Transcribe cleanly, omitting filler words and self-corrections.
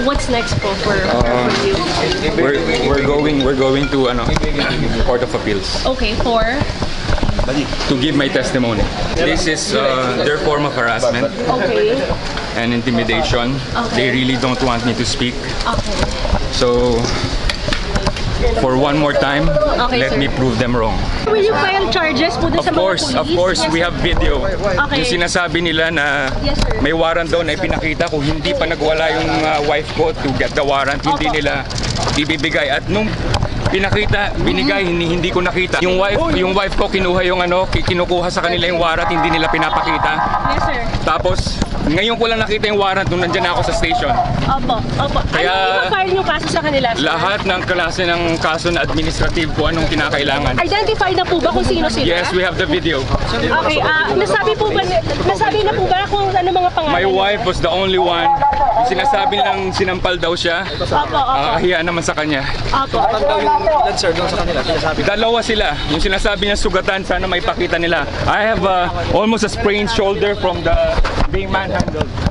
What's next po for you? We're going to Court of Appeals Okay, for? to give my testimony. This is their form of harassment Okay. and intimidation. They really don't want me to speak. Okay. So for one more time, Okay, let sir. me prove them wrong. Will you file charges po dun sa mga police? Of course, Yes, we have video. Okay. Yung sinasabi nila na Yes, sir. may warrant daw na ipinakita ko, hindi pa nagwala yung wife ko to get the warrant, hindi Opo. nila ibibigay. At nung pinakita, binigay, hindi ko nakita. Yung wife ko kinuha yung kinukuha sa kanila yung warrant, hindi nila pinapakita. Yes, sir. Tapos ngayon ko lang nakita yung warrant nung nandiyan ako sa station. Opo. Kaya- ano file yung kaso sa kanila, sir? Lahat ng klase ng kaso na administrative ko anong kinakailangan. Identify na po ba kung sino sila? Yes, we have the video. Okay, nasabi na po ba kung ano mga pangalan? My wife was the only one. Sinasabi lang sinampal daw siya. Opo. Nakakahiya naman sa kanya. Opo. Ilan sir doon sa kanila? Sinasabi. Dalawa sila. Yung sinasabi niya sugatan, sana may pakita nila. I have almost a sprained shoulder from the being manhandled.